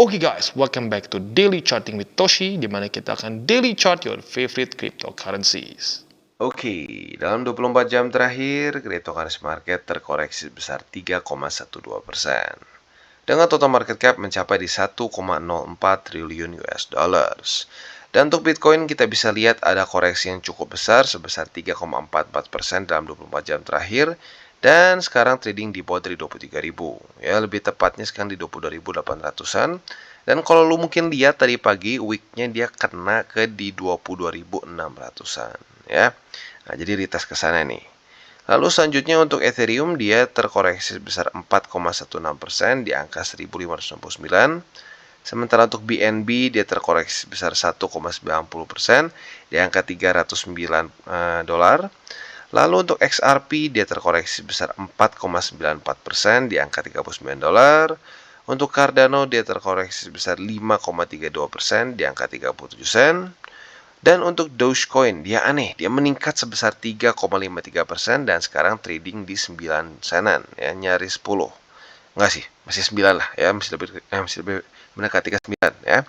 Oke guys, welcome back to Daily Charting with Toshi, di mana kita akan daily chart your favorite cryptocurrencies. Oke, dalam 24 jam terakhir, cryptocurrency market terkoreksi sebesar 3,12%. Dengan total market cap mencapai di 1,04 triliun US dollars. Dan untuk Bitcoin kita bisa lihat ada koreksi yang cukup besar sebesar 3,44% dalam 24 jam terakhir. Dan sekarang trading di bawah dari 23.000. Ya, lebih tepatnya sekarang di 22.800-an. Dan kalau lu mungkin lihat tadi pagi, weeknya dia kena ke di 22.600-an. Ya, nah jadi retest ke sana nih. Lalu selanjutnya untuk Ethereum dia terkoreksi sebesar 4,16% di angka 1569. Sementara untuk BNB dia terkoreksi sebesar 1,90% di angka 309 dolar. Lalu untuk XRP dia terkoreksi sebesar 4,94% di angka 39 dolar. Untuk Cardano dia terkoreksi sebesar 5,32% di angka 37 sen. Dan untuk Dogecoin dia aneh, dia meningkat sebesar 3,53% dan sekarang trading di 9 senan ya, nyaris 10. Enggak sih, masih 9 lah ya, masih lebih mendekati ke 9 ya.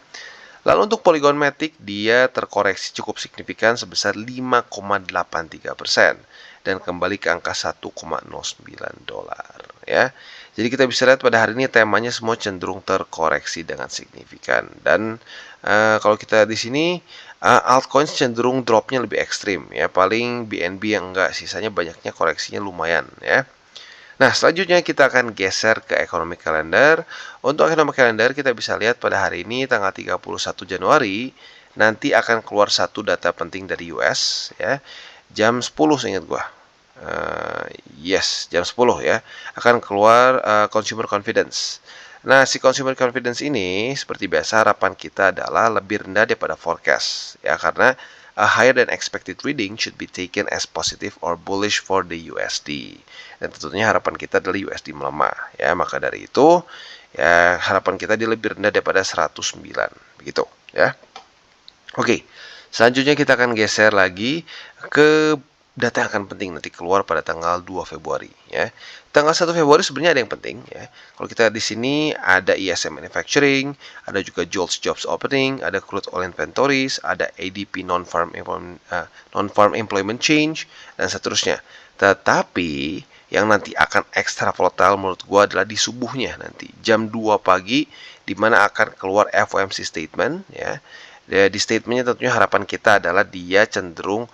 Lalu untuk Polygon Matic dia terkoreksi cukup signifikan sebesar 5,83% dan kembali ke angka 1,09 dolar ya. Jadi kita bisa lihat pada hari ini temanya semua cenderung terkoreksi dengan signifikan dan kalau kita di sini altcoins cenderung dropnya lebih ekstrim ya, paling BNB yang enggak, sisanya banyaknya koreksinya lumayan ya. Nah, selanjutnya kita akan geser ke economic calendar. Untuk economic calendar kita bisa lihat pada hari ini tanggal 31 Januari nanti akan keluar satu data penting dari US ya. Jam 10 seingat gua. Yes, jam 10 ya. Akan keluar consumer confidence. Nah, si consumer confidence ini seperti biasa harapan kita adalah lebih rendah daripada forecast ya, karena a higher than expected reading should be taken as positive or bullish for the USD. Dan tentunya harapan kita adalah USD melemah ya, maka dari itu ya harapan kita dia lebih rendah daripada 109 begitu ya. Oke, selanjutnya kita akan geser lagi ke data yang akan penting nanti keluar pada tanggal 2 Februari ya. Tanggal 1 Februari sebenarnya ada yang penting ya. Kalau kita di sini ada ISM manufacturing, ada juga JOLTS jobs opening, ada crude oil inventories, ada ADP non-farm employment change dan seterusnya. Tetapi yang nanti akan ekstra volatile menurut gua adalah di subuhnya nanti jam 2 pagi di mana akan keluar FOMC statement ya. Di statementnya tentunya harapan kita adalah dia cenderung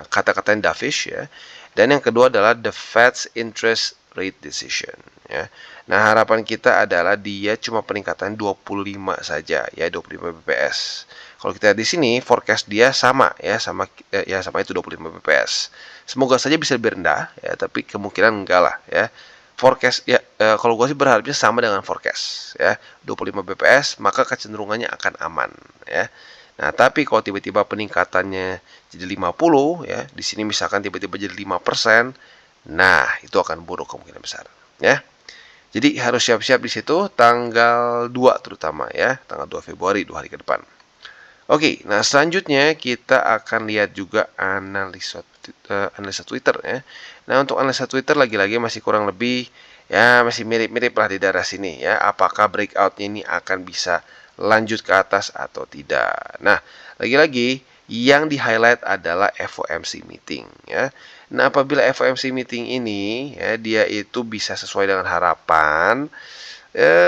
kata-kata yang dovish ya. Dan yang kedua adalah the Fed's interest rate decision ya. Nah, harapan kita adalah dia cuma peningkatan 25 saja ya, 25 bps. Kalau kita di sini forecast dia sama ya, sama itu 25 bps. Semoga saja bisa lebih rendah ya, tapi kemungkinan enggak lah ya. Forecast ya, kalau gue sih berharapnya sama dengan forecast ya, 25 bps, maka kecenderungannya akan aman ya. Nah, tapi kalau tiba-tiba peningkatannya jadi 50 ya, di sini misalkan tiba-tiba jadi 5%, nah itu akan buruk kemungkinan besar ya. Jadi harus siap-siap di situ tanggal 2 terutama ya, tanggal 2 Februari 2 hari ke depan. Oke, nah selanjutnya kita akan lihat juga analisa Twitter ya. Nah, untuk analisa Twitter lagi-lagi masih kurang lebih ya, masih mirip-mirip lah di daerah sini ya. Apakah breakoutnya ini akan bisa lanjut ke atas atau tidak. Nah, lagi-lagi yang di-highlight adalah FOMC meeting ya. Nah, apabila FOMC meeting ini ya dia itu bisa sesuai dengan harapan,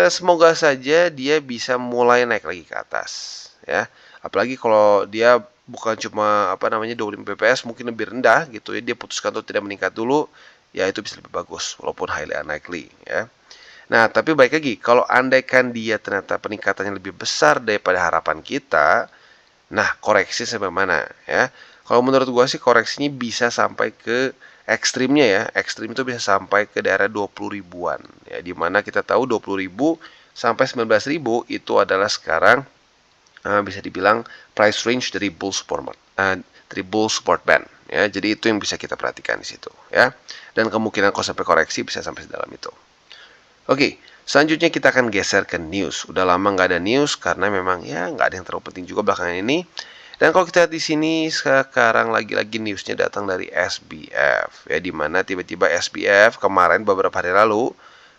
semoga saja dia bisa mulai naik lagi ke atas ya. Apalagi kalau dia bukan cuma 25 bps, mungkin lebih rendah gitu ya, dia putuskan untuk tidak meningkat dulu, ya itu bisa lebih bagus walaupun highly unlikely ya. Nah, tapi baik lagi, kalau andaikan dia ternyata peningkatannya lebih besar daripada harapan kita, nah koreksi sampai mana ya? Kalau menurut gua sih koreksinya bisa sampai ke ekstrimnya ya. Ekstrim itu bisa sampai ke daerah 20 ribuan ya, dimana kita tahu 20 ribu sampai 19 ribu itu adalah sekarang bisa dibilang price range dari bull support band ya. Jadi itu yang bisa kita perhatikan di situ ya. Dan kemungkinan kalau sampai koreksi bisa sampai sedalam itu. Oke, selanjutnya kita akan geser ke news. Udah lama nggak ada news karena memang ya nggak ada yang terlalu penting juga belakangan ini. Dan kalau kita lihat di sini sekarang lagi-lagi newsnya datang dari SBF ya, dimana tiba-tiba SBF kemarin beberapa hari lalu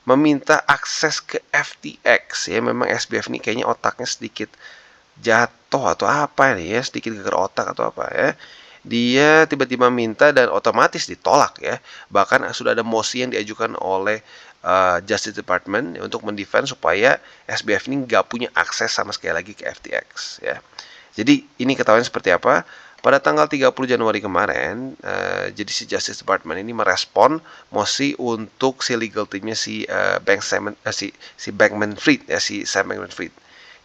meminta akses ke FTX ya. Memang SBF ini kayaknya otaknya sedikit jatuh atau apa nih ya, sedikit geger otak atau apa ya. Dia tiba-tiba minta dan otomatis ditolak ya. Bahkan sudah ada mosi yang diajukan oleh Justice Department untuk mendefend supaya SBF ini nggak punya akses sama sekali lagi ke FTX ya. Jadi ini ketahuan seperti apa? Pada tanggal 30 Januari kemarin, jadi si Justice Department ini merespon mosi untuk si legal teamnya si si Bankman-Fried ya, si Sam Bankman-Fried,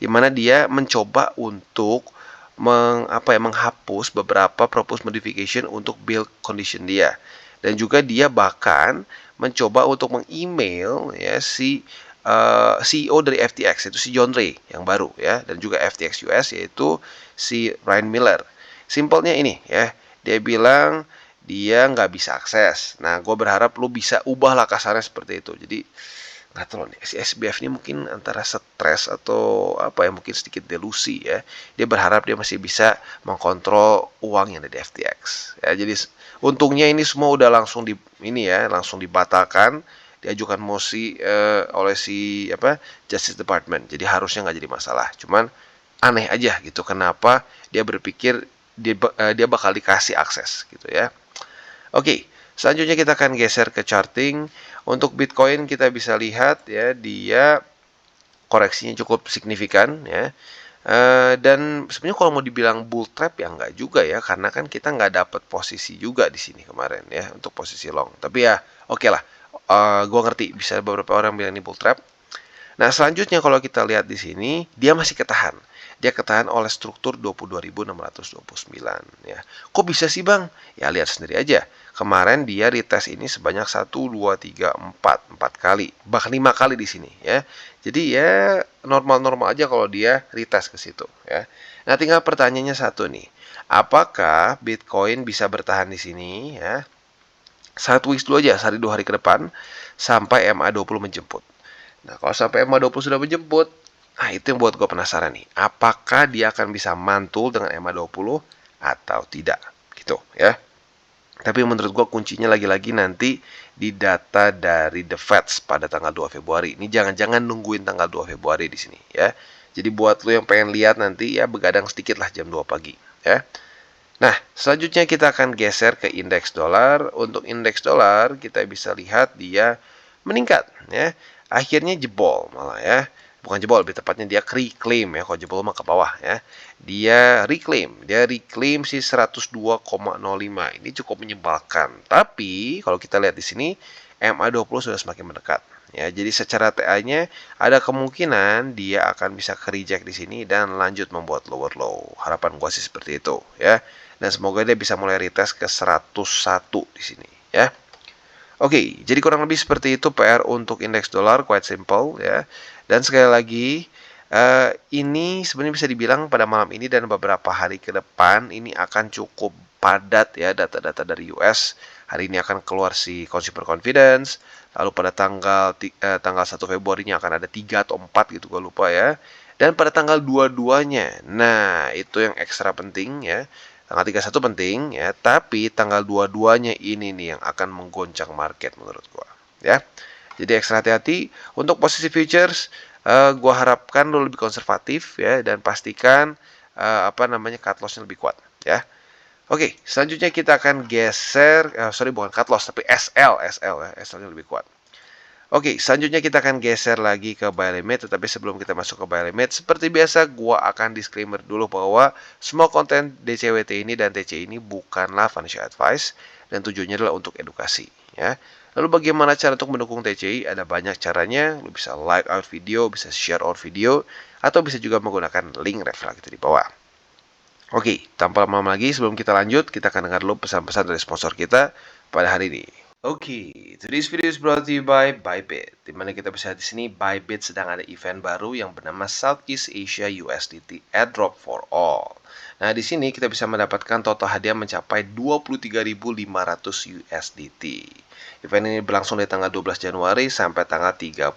di mana dia mencoba untuk menghapus beberapa proposed modification untuk bail condition dia, dan juga dia bahkan mencoba untuk meng-email ya si CEO dari FTX, itu si John Ray yang baru ya, dan juga FTX US yaitu si Ryan Miller. Simpelnya ini ya, dia bilang dia nggak bisa akses. Nah, gue berharap lu bisa ubahlah kasarnya seperti itu. Jadi nggak tahu nih, si SBF ini mungkin antara stres atau apa ya, mungkin sedikit delusi ya. Dia berharap dia masih bisa mengkontrol uang yang ada di FTX. Ya, jadi untungnya ini semua udah langsung langsung dibatalkan, diajukan mosi oleh si Justice Department. Jadi harusnya nggak jadi masalah. Cuman aneh aja gitu, kenapa dia berpikir dia bakal dikasih akses gitu ya. Oke, selanjutnya kita akan geser ke charting. Untuk Bitcoin kita bisa lihat ya, dia koreksinya cukup signifikan ya. Dan sebenarnya kalau mau dibilang bull trap ya nggak juga ya, karena kan kita nggak dapat posisi juga di sini kemarin ya untuk posisi long. Tapi ya oke lah, gue ngerti bisa beberapa orang bilang ini bull trap. Nah, selanjutnya kalau kita lihat di sini, dia masih ketahan. Dia ketahan oleh struktur 22.629 ya. Kok bisa sih, Bang? Ya lihat sendiri aja. Kemarin dia retest ini sebanyak 1 2 3 4 kali, bahkan 5 kali di sini ya. Jadi ya normal-normal aja kalau dia retest ke situ ya. Nah, tinggal pertanyaannya satu nih. Apakah Bitcoin bisa bertahan di sini ya? 1 weeks dulu aja, sehari 2 hari ke depan sampai MA20 menjemput. Nah, kalau sampai MA20 sudah menjemput, nah itu yang buat gue penasaran nih. Apakah dia akan bisa mantul dengan MA20 atau tidak? Gitu ya. Tapi menurut gue kuncinya lagi-lagi nanti di data dari The Fed pada tanggal 2 Februari. Ini jangan-jangan nungguin tanggal 2 Februari di sini ya. Jadi buat lo yang pengen lihat nanti ya, begadang sedikit lah jam 2 pagi ya. Nah, selanjutnya kita akan geser ke indeks dolar. Untuk indeks dolar kita bisa lihat dia meningkat ya. Akhirnya jebol malah ya. Bukan jebol, lebih tepatnya dia reclaim ya. Kalau jebol mah ke bawah ya. Dia reclaim si 102,05. Ini cukup menyebalkan. Tapi kalau kita lihat di sini MA20 sudah semakin mendekat. Ya, jadi secara TA-nya ada kemungkinan dia akan bisa ke reject di sini dan lanjut membuat lower low. Harapan gua sih seperti itu ya. Dan semoga dia bisa mulai retest ke 101 di sini ya. Oke, jadi kurang lebih seperti itu PR untuk indeks dolar, quite simple ya. Dan sekali lagi, ini sebenarnya bisa dibilang pada malam ini dan beberapa hari ke depan ini akan cukup padat ya data-data dari US. Hari ini akan keluar si consumer confidence, lalu pada tanggal 1 Februari-nya akan ada 3 atau 4 gitu, gue lupa ya. Dan pada tanggal 22-nya, nah itu yang ekstra penting ya. Tanggal 31 penting ya, tapi tanggal 22-nya ini nih yang akan menggoncang market menurut gua ya. Jadi ekstra hati-hati untuk posisi futures. Gua harapkan lo lebih konservatif ya, dan pastikan cut loss-nya lebih kuat ya. Oke, selanjutnya kita akan geser, bukan cut loss tapi SL ya, SL-nya lebih kuat. Oke, selanjutnya kita akan geser lagi ke buy limit, tetapi sebelum kita masuk ke buy limit, seperti biasa gua akan disclaimer dulu bahwa semua konten DCWT ini dan TC ini bukanlah financial advice dan tujuannya adalah untuk edukasi ya. Lalu bagaimana cara untuk mendukung TCI? Ada banyak caranya. Lu bisa like our video, bisa share our video, atau bisa juga menggunakan link referral kita di bawah. Oke, tanpa lama-lama lagi sebelum kita lanjut, kita akan dengar dulu pesan-pesan dari sponsor kita pada hari ini. Oke, today's video is brought to you by Bybit. Dimana kita bisa lihat di sini Bybit sedang ada event baru yang bernama Southeast Asia USDT Airdrop for All. Nah, di sini kita bisa mendapatkan total hadiah mencapai 23.500 USDT. Event ini berlangsung dari tanggal 12 Januari sampai tanggal 31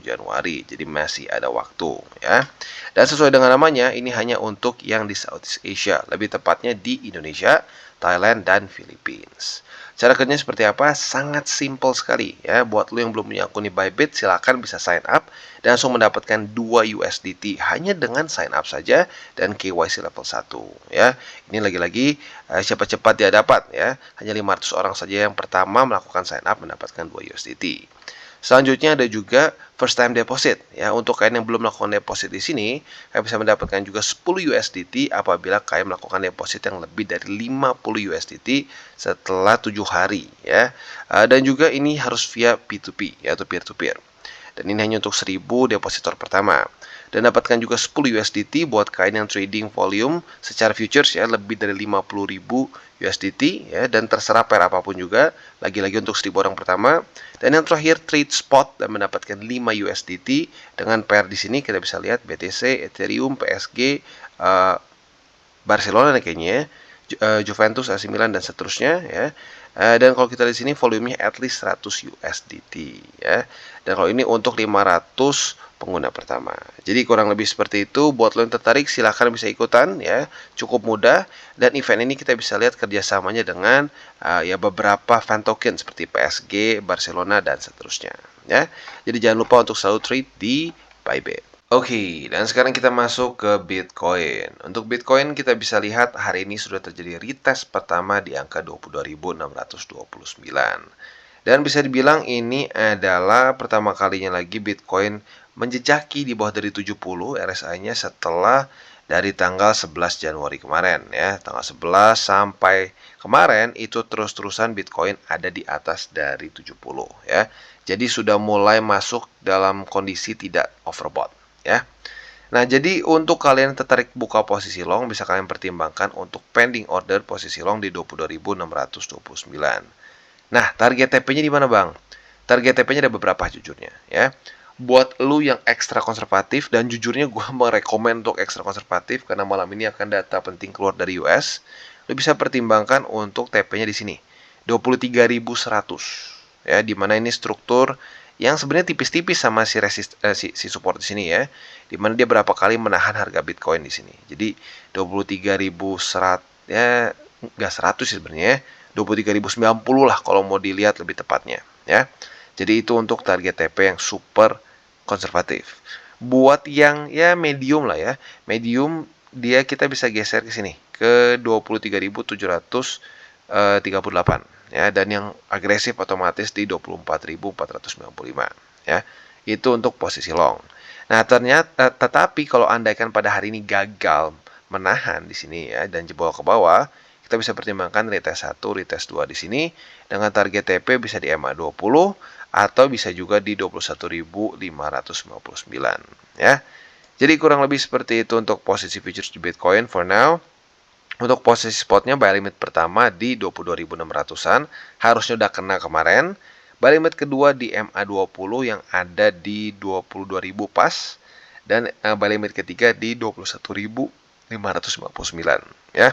Januari. Jadi masih ada waktu ya. Dan sesuai dengan namanya, ini hanya untuk yang di Southeast Asia, lebih tepatnya di Indonesia, Thailand, dan Philippines. Cara kerjanya seperti apa? Sangat simple sekali ya. Buat lo yang belum punya akun di Bybit, silakan bisa sign up dan langsung mendapatkan 2 USDT hanya dengan sign up saja dan KYC level 1 ya. Ini lagi-lagi cepat-cepat dia dapat ya. Hanya 500 orang saja yang pertama melakukan sign up mendapatkan 2 USDT. Selanjutnya ada juga first time deposit ya. Untuk kalian yang belum melakukan deposit di sini, kalian bisa mendapatkan juga 10 USDT apabila kalian melakukan deposit yang lebih dari 50 USDT setelah 7 hari ya. Dan juga ini harus via P2P yaitu peer to peer. Dan ini hanya untuk 1000 depositor pertama. Dan dapatkan juga 10 USDT buat kalian yang trading volume secara futures ya, lebih dari 50.000 USDT ya, dan terserah pair apapun juga, lagi-lagi untuk 1000 orang pertama. Dan yang terakhir trade spot dan mendapatkan 5 USDT dengan pair di sini kita bisa lihat BTC, Ethereum, PSG, Barcelona kayaknya ya, Juventus, AC Milan dan seterusnya ya. Dan kalau kita di sini volumenya at least 100 USDT ya. Dan kalau ini untuk 500 pengguna pertama. Jadi kurang lebih seperti itu. Buat lo yang tertarik silahkan bisa ikutan ya. Cukup mudah dan event ini kita bisa lihat kerjasamanya dengan ya beberapa fan token seperti PSG, Barcelona dan seterusnya ya. Jadi jangan lupa untuk selalu trade di Bybit. Oke, dan sekarang kita masuk ke Bitcoin. Untuk Bitcoin kita bisa lihat hari ini sudah terjadi retest pertama di angka 22.629. Dan bisa dibilang ini adalah pertama kalinya lagi Bitcoin menjejaki di bawah dari 70 RSI-nya setelah dari tanggal 11 Januari kemarin ya. Tanggal 11 sampai kemarin itu terus-terusan Bitcoin ada di atas dari 70 ya. Jadi sudah mulai masuk dalam kondisi tidak overbought ya. Nah, jadi untuk kalian yang tertarik buka posisi long, bisa kalian pertimbangkan untuk pending order posisi long di 22.629. Nah, target TP-nya di mana, Bang? Target TP-nya ada beberapa jujurnya, ya. Buat lu yang ekstra konservatif, dan jujurnya gue merekomen untuk ekstra konservatif karena malam ini akan data penting keluar dari US, lu bisa pertimbangkan untuk TP-nya di sini, 23.100. Ya, dimana ini struktur yang sebenarnya tipis-tipis sama si support di sini ya. Dimana dia berapa kali menahan harga Bitcoin di sini. Jadi 23.100 ya enggak 100 sih sebenarnya. 23.090 lah kalau mau dilihat lebih tepatnya ya. Jadi itu untuk target TP yang super konservatif. Buat yang ya medium lah ya. Medium dia kita bisa geser ke sini ke 23.738 ya, dan yang agresif otomatis di 24.495 ya. Itu untuk posisi long. Nah, ternyata tetapi kalau andaikan pada hari ini gagal menahan di sini ya dan jebol ke bawah, kita bisa pertimbangkan retest 1, retest 2 di sini dengan target TP bisa di MA20 atau bisa juga di 21.559 ya. Jadi kurang lebih seperti itu untuk posisi futures di Bitcoin for now. Untuk posisi spotnya buy limit pertama di 22.600-an, harusnya udah kena kemarin. Buy limit kedua di MA20 yang ada di 22.000 pas. Dan buy limit ketiga di 21.559 ya.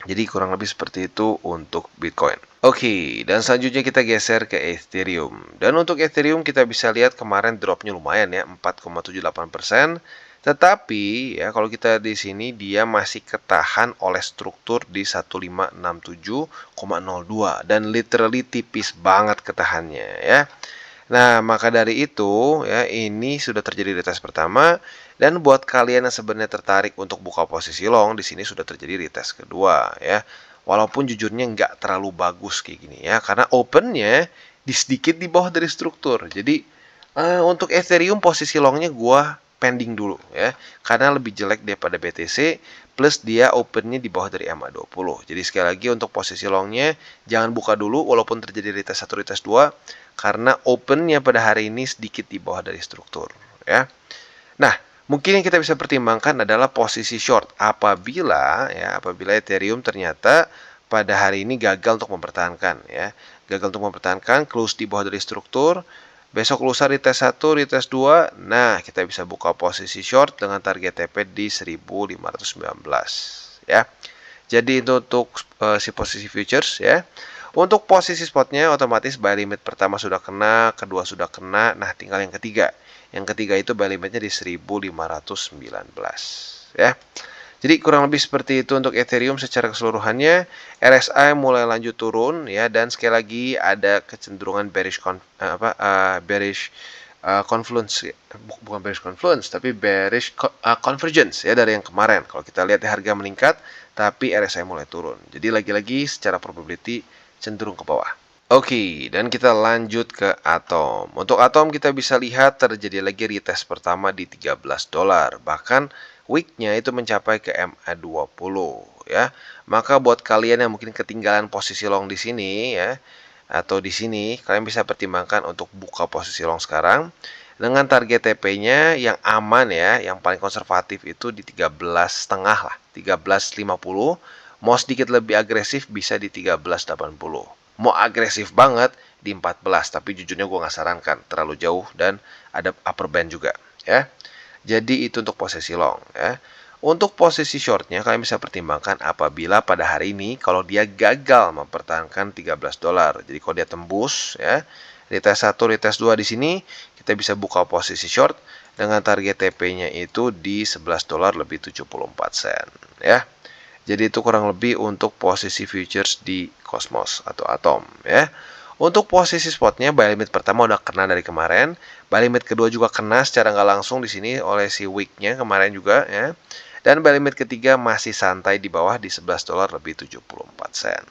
Jadi kurang lebih seperti itu untuk Bitcoin. Oke, dan selanjutnya kita geser ke Ethereum. Dan untuk Ethereum kita bisa lihat kemarin dropnya lumayan ya, 4,78%. Tetapi ya kalau kita di sini dia masih ketahan oleh struktur di 1567,02 dan literally tipis banget ketahannya ya. Nah, maka dari itu ya ini sudah terjadi retest pertama dan buat kalian yang sebenarnya tertarik untuk buka posisi long di sini sudah terjadi retest kedua ya. Walaupun jujurnya nggak terlalu bagus kayak gini ya karena opennya sedikit di bawah dari struktur. Jadi untuk Ethereum posisi longnya gua pending dulu ya karena lebih jelek daripada BTC plus dia opennya di bawah dari MA20. Jadi sekali lagi untuk posisi longnya jangan buka dulu walaupun terjadi retest 1 retest 2 karena opennya pada hari ini sedikit di bawah dari struktur ya. Nah, mungkin yang kita bisa pertimbangkan adalah posisi short apabila Ethereum ternyata pada hari ini gagal untuk mempertahankan ya. Gagal untuk mempertahankan close di bawah dari struktur. Besok lusa retest 1, retest 2. Nah, kita bisa buka posisi short dengan target TP di 1519 ya. Jadi itu untuk si posisi futures ya. Untuk posisi spotnya otomatis buy limit pertama sudah kena, kedua sudah kena. Nah, tinggal yang ketiga. Yang ketiga itu buy limitnya di 1519 ya. Jadi kurang lebih seperti itu untuk Ethereum secara keseluruhannya. RSI mulai lanjut turun ya, dan sekali lagi ada kecenderungan bearish confluence, bukan bearish confluence tapi bearish convergence ya dari yang kemarin. Kalau kita lihat harga meningkat tapi RSI mulai turun. Jadi lagi-lagi secara probability cenderung ke bawah. Oke, dan kita lanjut ke Atom. Untuk Atom kita bisa lihat terjadi lagi retest pertama di $13. Bahkan weeknya itu mencapai ke MA20 ya. Maka buat kalian yang mungkin ketinggalan posisi long di sini ya, atau di sini, kalian bisa pertimbangkan untuk buka posisi long sekarang dengan target TP-nya yang aman ya, yang paling konservatif itu di 13,5 lah, 13,50. Mau sedikit lebih agresif bisa di 13,80. Mau agresif banget di 14, tapi jujurnya gue nggak sarankan, terlalu jauh dan ada upper band juga ya. Jadi itu untuk posisi long ya. Untuk posisi shortnya kalian bisa pertimbangkan apabila pada hari ini kalau dia gagal mempertahankan $13. Jadi kalau dia tembus ya, retest 1, retest 2 di sini, kita bisa buka posisi short dengan target TP-nya itu di $11 lebih 74 sen ya. Jadi itu kurang lebih untuk posisi futures di Cosmos atau Atom ya. Untuk posisi spotnya, buy limit pertama udah kena dari kemarin, buy limit kedua juga kena secara nggak langsung di sini oleh si wick-nya kemarin juga ya. Dan buy limit ketiga masih santai di bawah di $11 lebih 74 sen.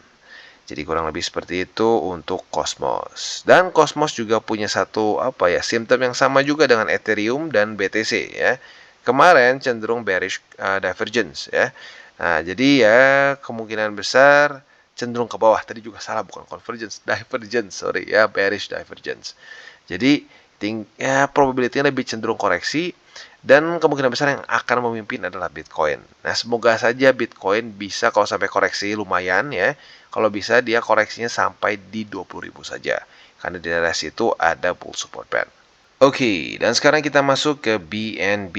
Jadi kurang lebih seperti itu untuk Cosmos. Dan Cosmos juga punya satu simptom yang sama juga dengan Ethereum dan BTC ya. Kemarin cenderung bearish divergence ya. Nah, jadi ya kemungkinan besar cenderung ke bawah. Tadi juga salah, bukan convergence, divergence, sorry ya, bearish divergence. Jadi probability-nya lebih cenderung koreksi dan kemungkinan besar yang akan memimpin adalah Bitcoin. Nah, semoga saja Bitcoin bisa kalau sampai koreksi lumayan ya. Kalau bisa dia koreksinya sampai di 20.000 saja. Karena di daerah situ ada bull support band. Oke, dan sekarang kita masuk ke BNB.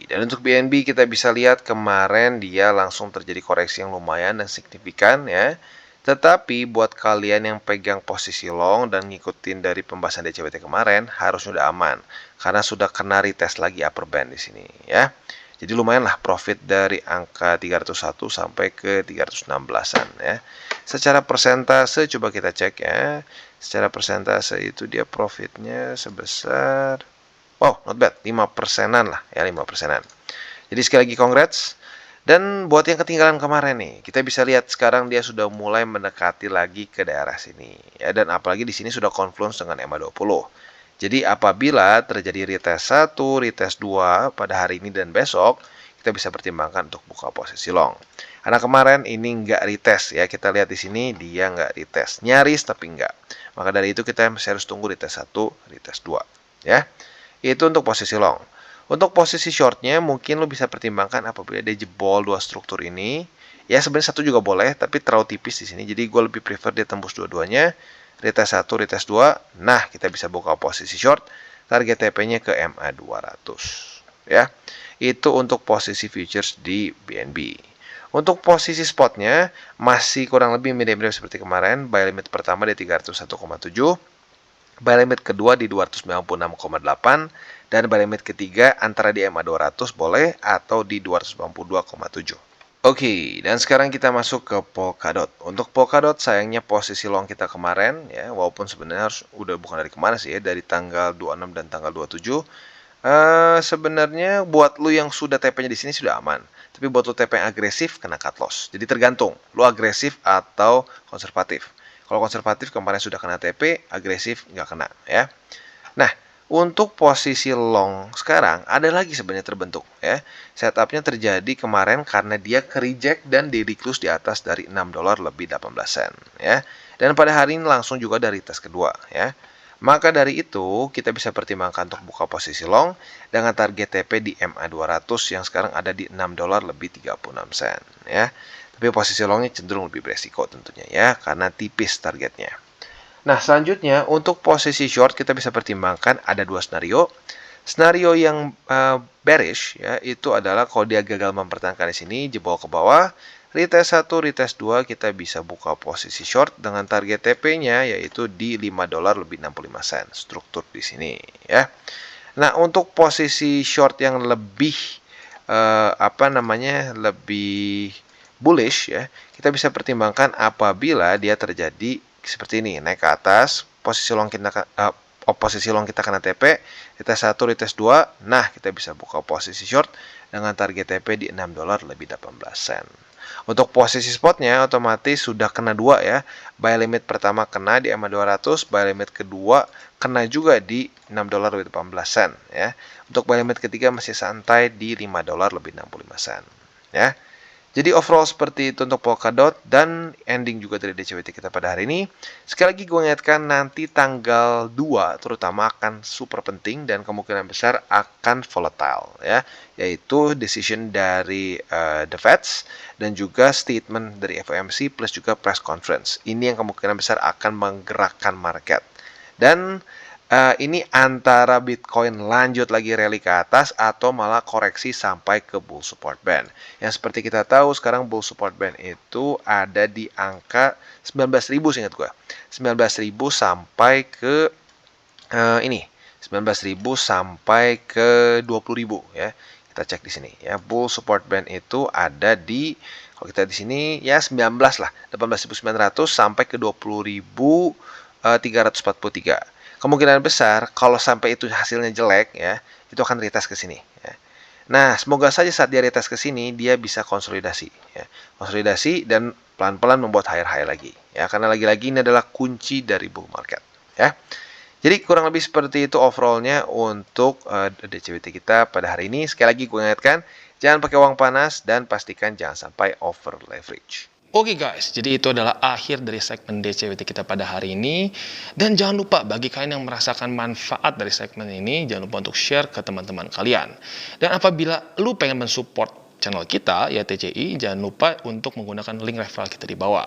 Dan untuk BNB kita bisa lihat kemarin dia langsung terjadi koreksi yang lumayan dan signifikan ya. Tetapi buat kalian yang pegang posisi long dan ngikutin dari pembahasan DCBT kemarin, harus sudah aman. Karena sudah kena retest lagi upper band di sini ya. Jadi lumayan lah profit dari angka 301 sampai ke 316-an ya. Secara persentase coba kita cek ya. Secara persentase itu dia profitnya sebesar, wow, not bad, 5%-an lah ya, 5%-an. Jadi sekali lagi congrats. Dan buat yang ketinggalan kemarin nih, kita bisa lihat sekarang dia sudah mulai mendekati lagi ke daerah sini ya, dan apalagi di sini sudah confluence dengan EMA20. Jadi apabila terjadi retest 1, retest 2 pada hari ini dan besok, kita bisa pertimbangkan untuk buka posisi long. Karena kemarin ini nggak retest ya, kita lihat di sini dia nggak retest, nyaris tapi nggak. Maka dari itu kita harus tunggu retest 1, retest 2 ya. Itu untuk posisi long. Untuk posisi shortnya mungkin lo bisa pertimbangkan apabila dia jebol dua struktur ini. Ya sebenarnya satu juga boleh, tapi terlalu tipis di sini. Jadi gue lebih prefer dia tembus dua-duanya. Retest 1, retest 2. Nah, kita bisa buka posisi short. Target TP-nya ke MA200 ya. Itu untuk posisi futures di BNB. Untuk posisi spotnya masih kurang lebih mirip-mirip seperti kemarin. Buy limit pertama di 301,7. Buy limit kedua di 296,8. Dan buy limit ketiga antara di MA200 boleh atau di 292,7. Oke, dan sekarang kita masuk ke Polkadot. Untuk Polkadot sayangnya posisi long kita kemarin ya, walaupun sebenarnya harus udah bukan dari kemarin sih ya, dari tanggal 26 dan tanggal 27. Sebenarnya buat lu yang sudah TP-nya di sini sudah aman. Tapi buat lu TP yang agresif kena cut loss. Jadi tergantung lu agresif atau konservatif. Kalau konservatif kemarin sudah kena TP, agresif nggak kena ya. Nah, untuk posisi long sekarang ada lagi sebenarnya terbentuk ya. Setupnya terjadi kemarin karena dia ke-reject dan di-close di atas dari $6 lebih 18 sen ya. Dan pada hari ini langsung juga dari tes kedua ya. Maka dari itu kita bisa pertimbangkan untuk buka posisi long dengan target TP di MA200 yang sekarang ada di $6 lebih 36 sen ya. Tapi posisi longnya cenderung lebih beresiko tentunya ya, karena tipis targetnya. Nah, selanjutnya untuk posisi short kita bisa pertimbangkan ada dua skenario. Skenario yang bearish ya, itu adalah kalau dia gagal mempertahankan di sini, jebol ke bawah, retest 1, retest 2 kita bisa buka posisi short dengan target TP-nya yaitu di $5 lebih 65 sen, struktur di sini ya. Nah, untuk posisi short yang lebih lebih bullish ya, kita bisa pertimbangkan apabila dia terjadi seperti ini, naik ke atas, posisi long kita kena TP, retest 1, retest 2, nah kita bisa buka posisi short dengan target TP di $6 lebih 18 sen. Untuk posisi spotnya otomatis sudah kena 2 ya. Buy limit pertama kena di EMA200, buy limit kedua kena juga di $6 lebih 18 sen ya. Untuk buy limit ketiga masih santai di $5 lebih 65 sen ya. Jadi overall seperti itu untuk Polkadot dan ending juga dari DCWT kita pada hari ini. Sekali lagi gue ingatkan nanti tanggal 2 terutama akan super penting dan kemungkinan besar akan volatile ya, yaitu decision dari the Feds dan juga statement dari FOMC plus juga press conference. Ini yang kemungkinan besar akan menggerakkan market. Dan ini antara Bitcoin lanjut lagi rally ke atas atau malah koreksi sampai ke bull support band. Yang seperti kita tahu sekarang bull support band itu ada di angka 19.000 seingat gue. 19.000 sampai ke 19.000 sampai ke 20.000 ya. Kita cek di sini ya. Bull support band itu ada di, kalau kita di sini ya 19 lah, 18.900 sampai ke 20.343. Kemungkinan besar kalau sampai itu hasilnya jelek ya, itu akan retest ke sini ya. Nah, semoga saja saat dia retest ke sini dia bisa konsolidasi ya. Konsolidasi dan pelan-pelan membuat higher lagi ya, karena lagi-lagi ini adalah kunci dari bull market ya. Jadi kurang lebih seperti itu overallnya untuk DCWT kita pada hari ini. Sekali lagi gue ingatkan, jangan pakai uang panas dan pastikan jangan sampai over leverage. Oke guys, jadi itu adalah akhir dari segmen DCWT kita pada hari ini. Dan jangan lupa bagi kalian yang merasakan manfaat dari segmen ini, jangan lupa untuk share ke teman-teman kalian. Dan apabila lu pengen mensupport channel kita, ya TCI, jangan lupa untuk menggunakan link referral kita di bawah.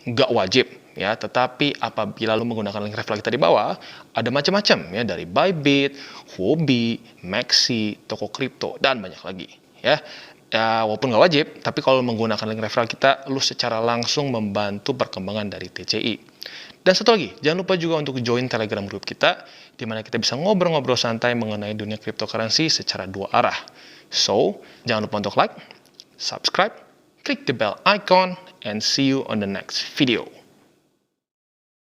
Nggak wajib ya, tetapi apabila lu menggunakan link referral kita di bawah, ada macam-macam ya, dari Bybit, Huobi, Maxi, toko kripto, dan banyak lagi ya. Ya, walaupun nggak wajib, tapi kalau menggunakan link referral kita, lu secara langsung membantu perkembangan dari TCI. Dan satu lagi, jangan lupa juga untuk join Telegram group kita, di mana kita bisa ngobrol-ngobrol santai mengenai dunia cryptocurrency secara dua arah. So, jangan lupa untuk like, subscribe, klik the bell icon, and see you on the next video.